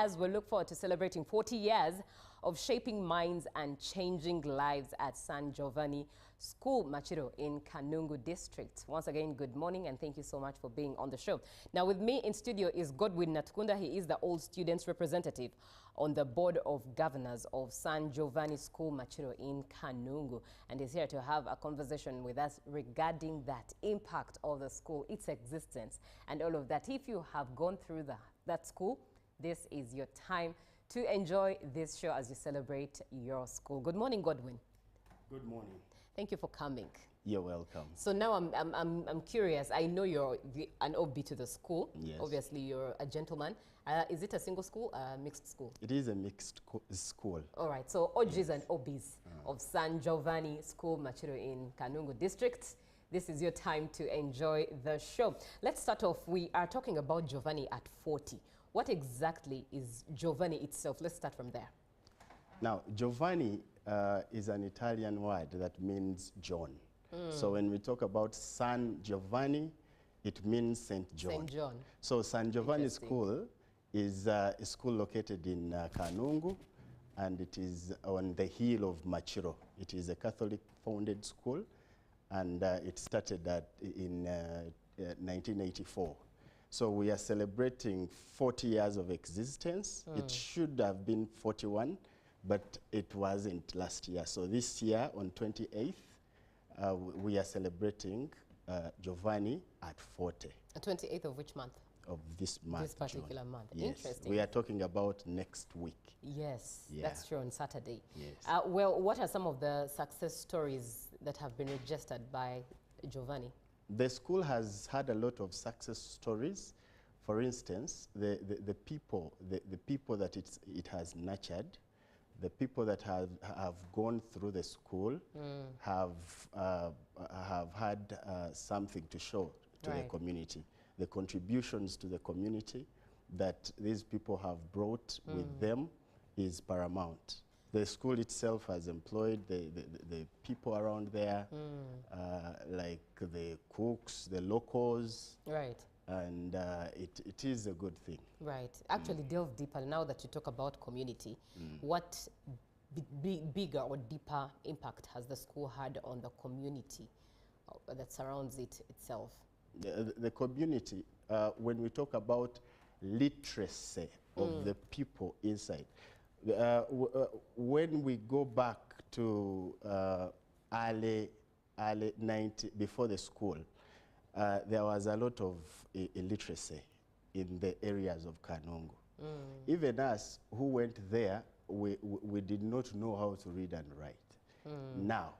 as we look forward to celebrating 40 years of shaping minds and changing lives at San Giovanni School, Machiro in Kanungu District. Once again, good morning and thank you so much for being on the show. Now with me in studio is Godwin Natukunda. He is the old students representative on the board of governors of San Giovanni School, Machiro in Kanungu, and is here to have a conversation with us regarding that impact of the school, its existence, and all of that. If you have gone through that school, this is your time to enjoy this show as you celebrate your school. Good morning, Godwin. Good morning. Thank you for coming. You're welcome. So now I'm curious. I know you're an OB to the school. Yes. Obviously, you're a gentleman. Is it a single school, a mixed school? It is a mixed school. All right. So OGs and OBs of San Giovanni School, Machiro in Kanungu District. This is your time to enjoy the show. Let's start off. We are talking about Giovanni at 40. What exactly is Giovanni itself? Let's start from there. Now, Giovanni is an Italian word that means John. So when we talk about San Giovanni, it means Saint John. Saint John. So San Giovanni School is a school located in Kanungu, and it is on the hill of Machiro. It is a Catholic-founded school, and it started in 1984. So we are celebrating 40 years of existence. It should have been 41, but it wasn't last year. So this year, on 28th, we are celebrating Giovanni at 40. The 28th of which month? Of this month. This particular month. Yes. Interesting. We are talking about next week. Yes, Yeah. that's true, on Saturday. Yes. Well, what are some of the success stories that have been registered by Giovanni? The school has had a lot of success stories. For instance, the people that it has nurtured, the people that have gone through the school have had something to show to the community. The contributions to the community that these people have brought with them is paramount. The school itself has employed the people around there, like the cooks, the locals. Right. And it is a good thing. Right. Actually, delve deeper. Now that you talk about community, what bigger or deeper impact has the school had on the community that surrounds it itself? The community, when we talk about literacy of the people inside, when we go back to early 90, before the school, there was a lot of illiteracy in the areas of Kanungu. Even us who went there, we did not know how to read and write. Now,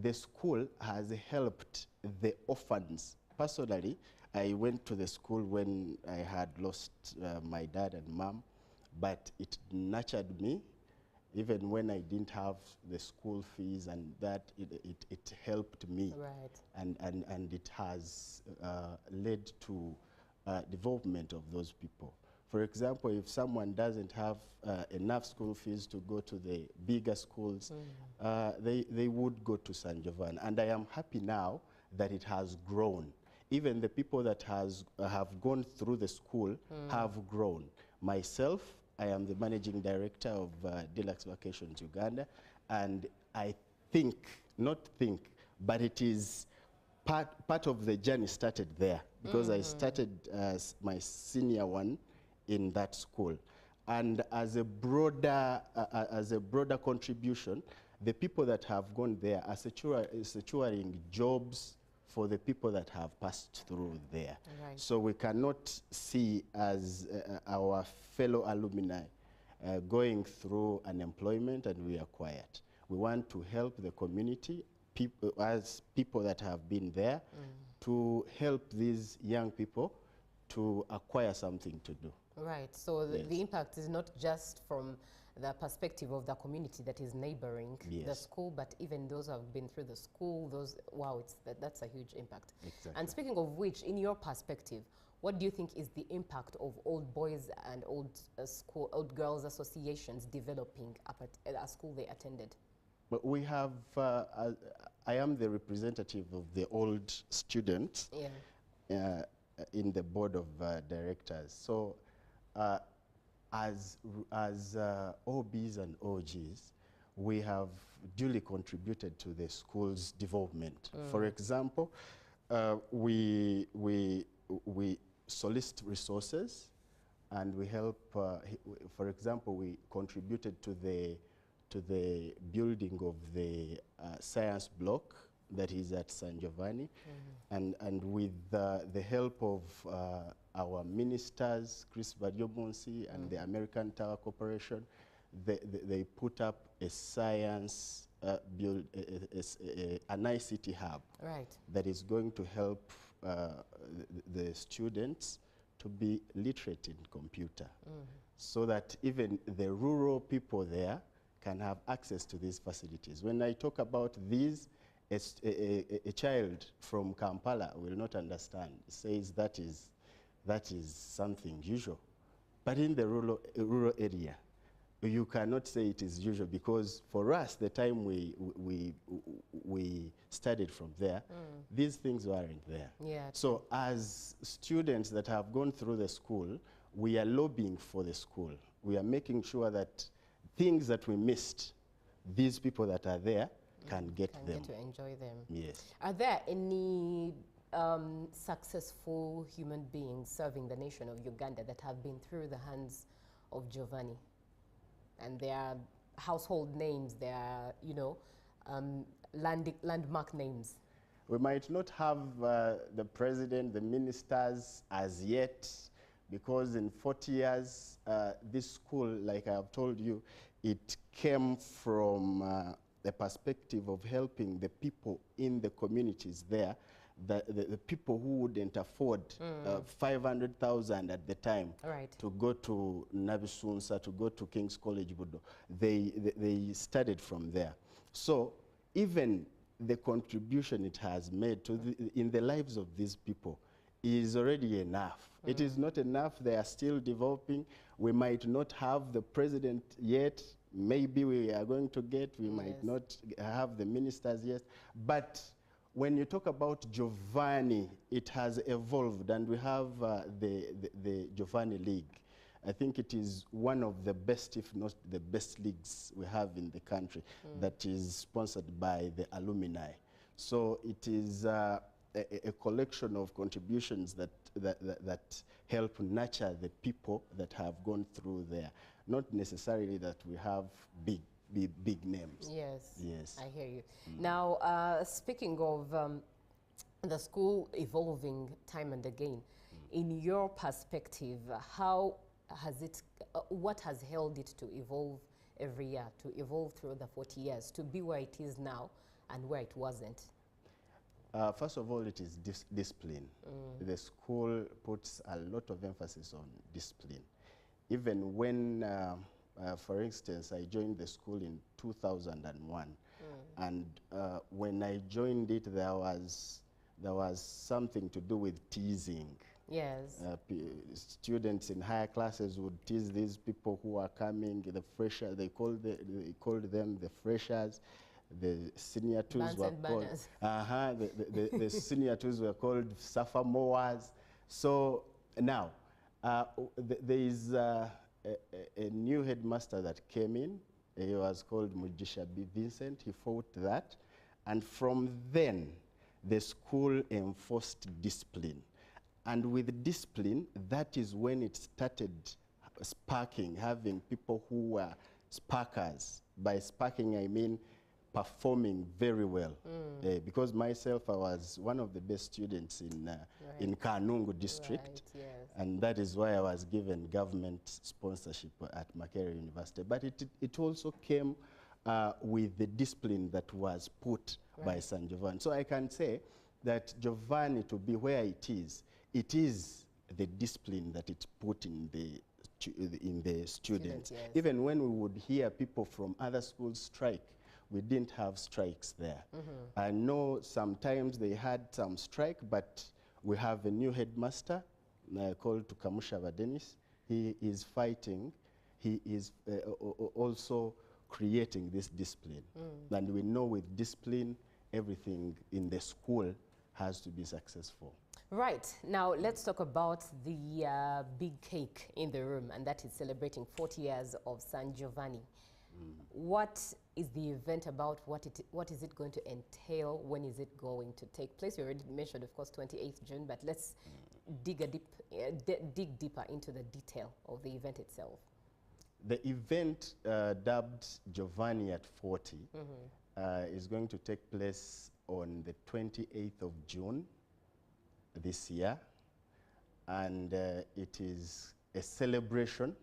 the school has helped the orphans. Personally, I went to the school when I had lost my dad and mom, but it nurtured me. Even when I didn't have the school fees and that, it helped me. Right. And it has led to development of those people. For example, if someone doesn't have enough school fees to go to the bigger schools, they would go to San Giovanni. And I am happy now that it has grown. Even the people that have gone through the school have grown. Myself, I am the managing director of Deluxe Vacations Uganda, and I but it is part of the journey started there, because I started my senior one in that school. And as a broader contribution, the people that have gone there are securing jobs for the people that have passed through there. Right. So we cannot see as our fellow alumni going through unemployment and we are quiet. We want to help the community, as people that have been there, to help these young people to acquire something to do. Right. So the impact is not just from the perspective of the community that is neighboring the school, but even those who have been through the school, wow, that's a huge impact. Exactly. And speaking of which, in your perspective, what do you think is the impact of old boys and old girls associations developing up at a school they attended? But we have, I am the representative of the old students in the board of directors. So as OBs and OGs, we have duly contributed to the school's development. For example, we solicit resources and we help, for example, we contributed to the building of the science block that is at San Giovanni, and with the help of our ministers, Chris Badiomonsi and the American Tower Corporation, they put up a science an ICT hub that is going to help the students to be literate in computer, so that even the rural people there can have access to these facilities. When I talk about these, a child from Kampala will not understand, says that is something usual. But in the rural area, you cannot say it is usual, because for us, the time we studied from there, these things weren't there. Yeah. So as students that have gone through the school, we are lobbying for the school. We are making sure that things that we missed, these people that are there can get them. Get to enjoy them. Yes. Are there any successful human beings serving the nation of Uganda that have been through the hands of Giovanni? And they are household names, they are, you know, landmark names. We might not have the president, the ministers as yet, because in 40 years, this school, like I have told you, it came from the perspective of helping the people in the communities there, the people who wouldn't afford 500,000 at the time to go to Nabisunsa, to go to King's College Budo. They started from there. So even the contribution it has made to in the lives of these people is already enough. It is not enough. They are still developing. We might not have the president yet. Maybe we are going to get. We might not have the ministers yet. But when you talk about Giovanni, it has evolved, and we have the Giovanni League. I think it is one of the best, if not the best leagues we have in the country, that is sponsored by the alumni. So it is a collection of contributions that help nurture the people that have gone through there. Not necessarily that we have big names. Yes. Yes. I hear you. Now, speaking of the school evolving time and again, in your perspective, how has it, what has held it to evolve every year, to evolve through the 40 years, to be where it is now and where it wasn't? First of all, it is discipline. The school puts a lot of emphasis on discipline. Even when, for instance, I joined the school in 2001, and when I joined it, there was something to do with teasing. Yes. Students in higher classes would tease these people who are coming, the freshers. They called them the freshers. The senior twos were called the senior twos were called sophomores. So now there is a new headmaster that came in. He was called Mujisha B. Vincent. He fought that, and from then the school enforced discipline. And with discipline, that is when it started sparking, having people who were sparkers. By sparking, I mean performing very well. Because myself, I was one of the best students in Kanungu district. Yes. And that is why I was given government sponsorship at Makerere University. But it also came with the discipline that was put by San Giovanni. So I can say that Giovanni, to be where it is the discipline that it put in the students. Yes. Even when we would hear people from other schools strike, we didn't have strikes there. I know sometimes they had some strike, but we have a new headmaster called Tukamushaba Dennis. He is fighting. He is also creating this discipline. And we know with discipline, everything in the school has to be successful. Right, now let's talk about the big cake in the room, and that is celebrating 40 years of San Giovanni. What is the event about? What is it going to entail? When is it going to take place? You already mentioned, of course, 28th June, but let's dig deeper into the detail of the event itself. The event dubbed Giovanni at 40 is going to take place on the 28th of June this year, and it is a celebration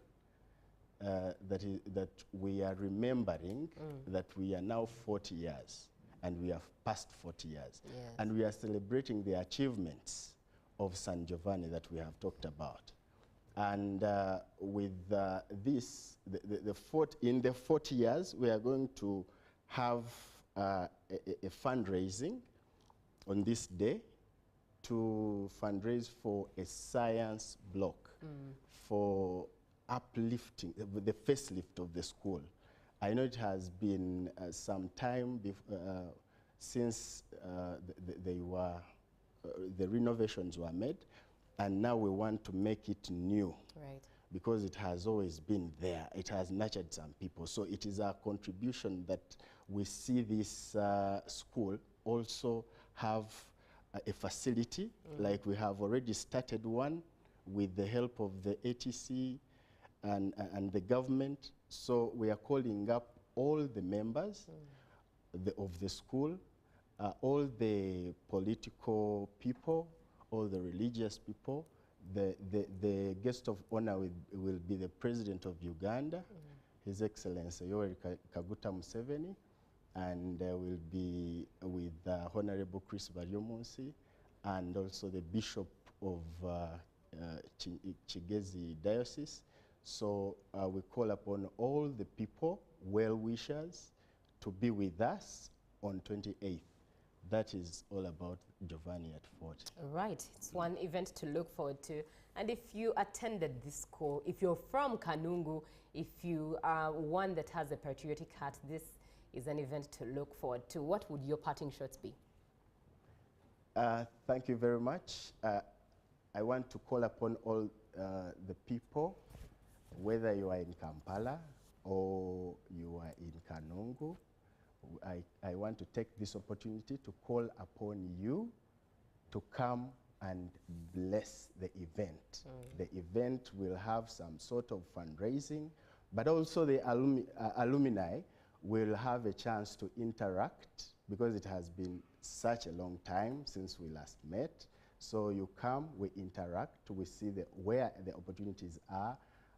that we are remembering that we are now 40 years, and we have passed 40 years. Yes. And we are celebrating the achievements of San Giovanni that we have talked about. And with this, in the 40 years, we are going to have a fundraising on this day to fundraise for a science block for uplifting, the facelift of the school. I know it has been some time since the renovations were made, and now we want to make it new. Right. Because it has always been there. It has nurtured some people. So it is our contribution that we see this school also have a facility, like we have already started one with the help of the ATC and the government. So we are calling up all the members of the school, all the political people, all the religious people. The guest of honor will be the President of Uganda, His Excellency Yoweri Kaguta Museveni, and will be with Honorable Chris Baryomunsi, and also the Bishop of Kigezi Diocese. So we call upon all the people, well-wishers, to be with us on 28th. That is all about Giovanni at 40. Right, it's one event to look forward to. And if you attended this school, if you're from Kanungu, if you are one that has a patriotic heart, this is an event to look forward to. What would your parting shots be? Thank you very much. I want to call upon all the people, whether you are in Kampala or you are in Kanungu. I want to take this opportunity to call upon you to come and bless the event. The event will have some sort of fundraising, but also the alumni will have a chance to interact, because it has been such a long time since we last met. So you come, we interact, we see where the opportunities are,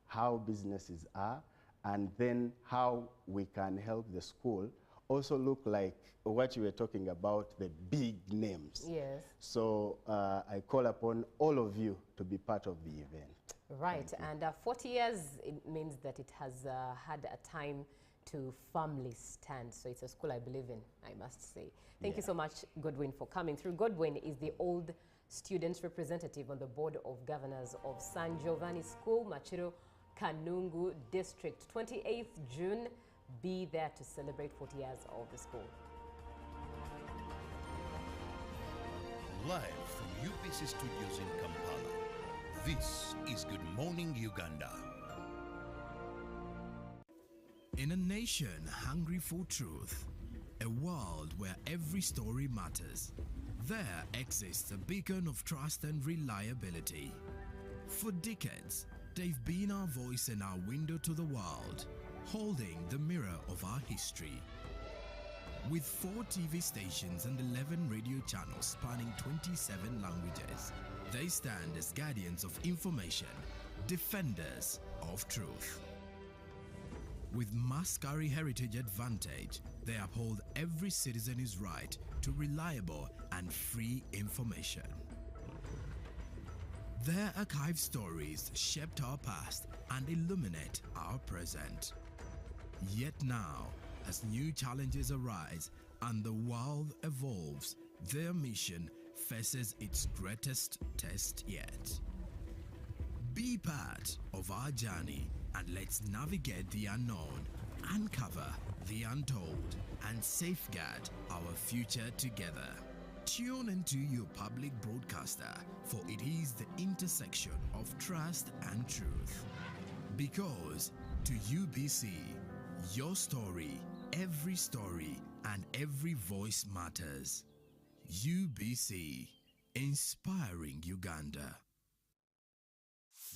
how businesses are, and then how we can help the school also look like what you were talking about, the big names. Yes. So I call upon all of you to be part of the event. Right, and 40 years, it means that it has had a time to firmly stand. So it's a school I believe in, I must say. Thank you so much, Godwin, for coming through. Godwin is the old students representative on the Board of Governors of San Giovanni School, Machiro, Kanungu District. 28th June, be there to celebrate 40 years of the school. Live from UBC Studios in Kampala, this is Good Morning Uganda. In a nation hungry for truth, a world where every story matters, there exists a beacon of trust and reliability. For decades, they've been our voice and our window to the world, holding the mirror of our history. With 4 TV stations and 11 radio channels spanning 27 languages, they stand as guardians of information, defenders of truth. With Mascari Heritage Advantage, they uphold every citizen's right to reliable and free information. Their archive stories shaped our past and illuminate our present. Yet now, as new challenges arise and the world evolves, their mission faces its greatest test yet. Be part of our journey and let's navigate the unknown, uncover the untold, and safeguard our future together. Tune into your public broadcaster, for it is the intersection of trust and truth. Because to UBC, your story, and every voice matters. UBC, inspiring Uganda.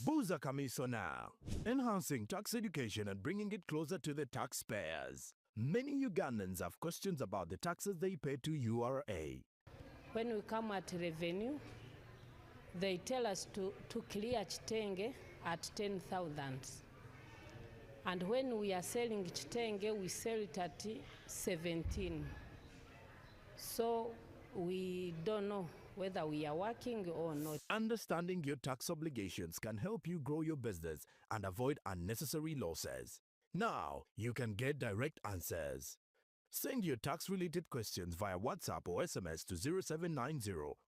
Buza Kamiso now, enhancing tax education and bringing it closer to the taxpayers. Many Ugandans have questions about the taxes they pay to URA. When we come at revenue, they tell us to clear Chitenge at 10,000. And when we are selling Chitenge, we sell it at 17. So we don't know whether we are working or not. Understanding your tax obligations can help you grow your business and avoid unnecessary losses. Now, you can get direct answers. Send your tax-related questions via WhatsApp or SMS to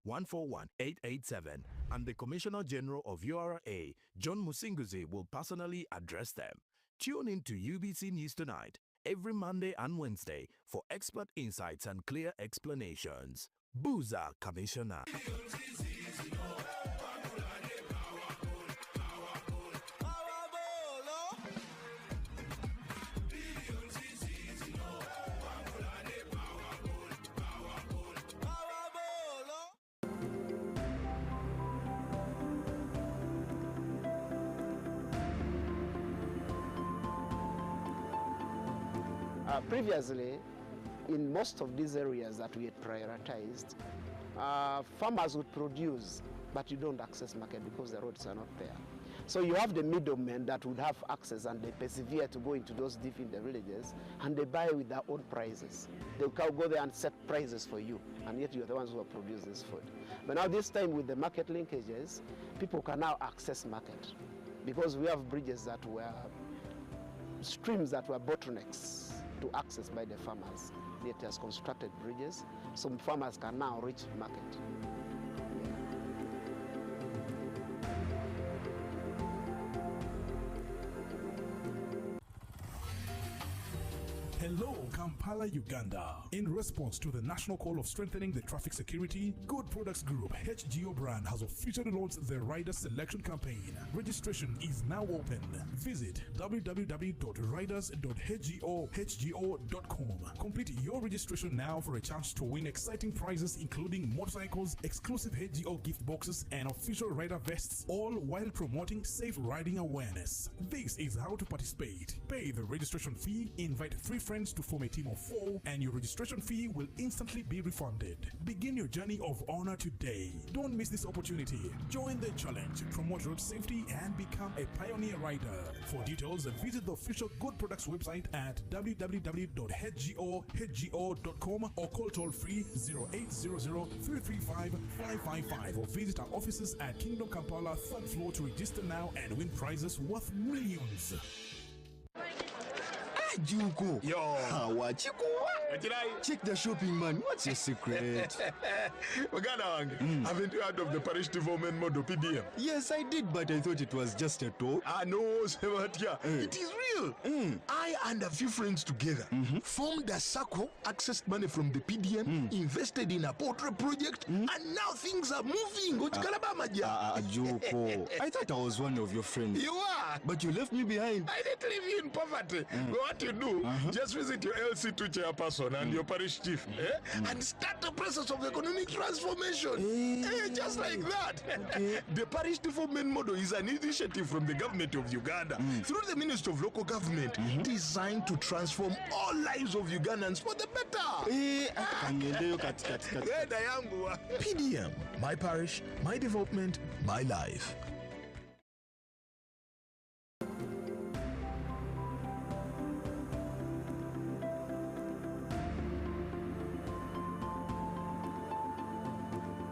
0790-141-887, and the Commissioner General of URA, John Musinguzi, will personally address them. Tune in to UBC News Tonight every Monday and Wednesday for expert insights and clear explanations. Buza Commissioner. Previously, in most of these areas that we had prioritized, farmers would produce, but you don't access market because the roads are not there. So you have the middlemen that would have access, and they persevere to go into those deep in the villages, and they buy with their own prices. They'll go there and set prices for you, and yet you're the ones who are producing this food. But now this time with the market linkages, people can now access market because we have bridges that were, streams that were bottlenecks to access by the farmers. It has constructed bridges, so farmers can now reach market. Hello, Kampala, Uganda. In response to the national call of strengthening the traffic security, Good Products Group HGO brand has officially launched the Rider Selection Campaign. Registration is now open. Visit www.riders.hgo.com. Complete your registration now for a chance to win exciting prizes including motorcycles, exclusive HGO gift boxes, and official rider vests, all while promoting safe riding awareness. This is how to participate. Pay the registration fee, invite 3 friends to form a team of 4, and your registration fee will instantly be refunded. Begin your journey of honor today. Don't miss this opportunity. Join the challenge, promote road safety, and become a pioneer rider. For details, visit the official Good Products website at www.hgo.com or call toll-free 0800-335-555 or visit our offices at Kingdom Kampala 3rd floor to register now and win prizes worth millions. Juko. Yo. Check the shopping, man. What's your secret? Haven't you heard of the parish development model PDM? Yes, I did, but I thought it was just a talk. No, Sebatia. It is real. I and a few friends together formed a circle, accessed money from the PDM, invested in a poultry project, and now things are moving. Juko. I thought I was one of your friends. You are. But you left me behind. I didn't leave you in poverty. What you do, just visit your LC2 chairperson and your parish chief and start the process of economic transformation. Just like that. The parish development model is an initiative from the government of Uganda through the Ministry of Local Government designed to transform all lives of Ugandans for the better. PDM, my parish, my development, my life.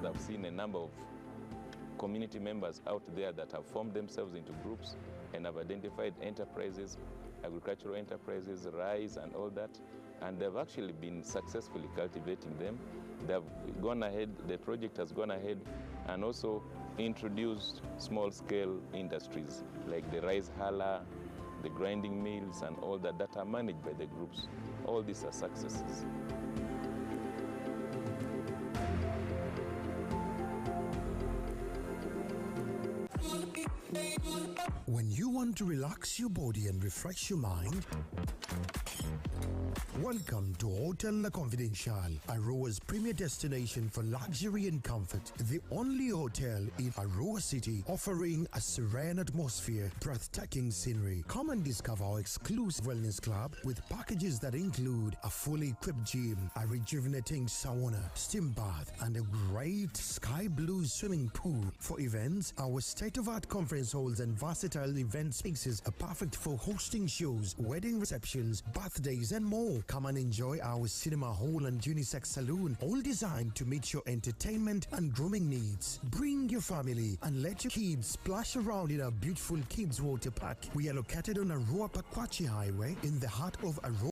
I've seen a number of community members out there that have formed themselves into groups and have identified enterprises, agricultural enterprises, rice and all that, and they've actually been successfully cultivating them. They've gone ahead, the project has gone ahead and also introduced small-scale industries like the rice huller, the grinding mills and all that are managed by the groups. All these are successes. When you want to relax your body and refresh your mind, welcome to Hotel La Confidential, Aroa's premier destination for luxury and comfort. The only hotel in Aroa City offering a serene atmosphere, breathtaking scenery. Come and discover our exclusive wellness club with packages that include a fully equipped gym, a rejuvenating sauna, steam bath, and a great sky blue swimming pool. For events, our state-of-art conference halls and versatile event spaces are perfect for hosting shows, wedding receptions, birthdays, and more. Come and enjoy our cinema hall and unisex saloon, all designed to meet your entertainment and grooming needs. Bring your family and let your kids splash around in our beautiful kids water park. We are located on Aroa Pakwachi Highway in the heart of Aroa.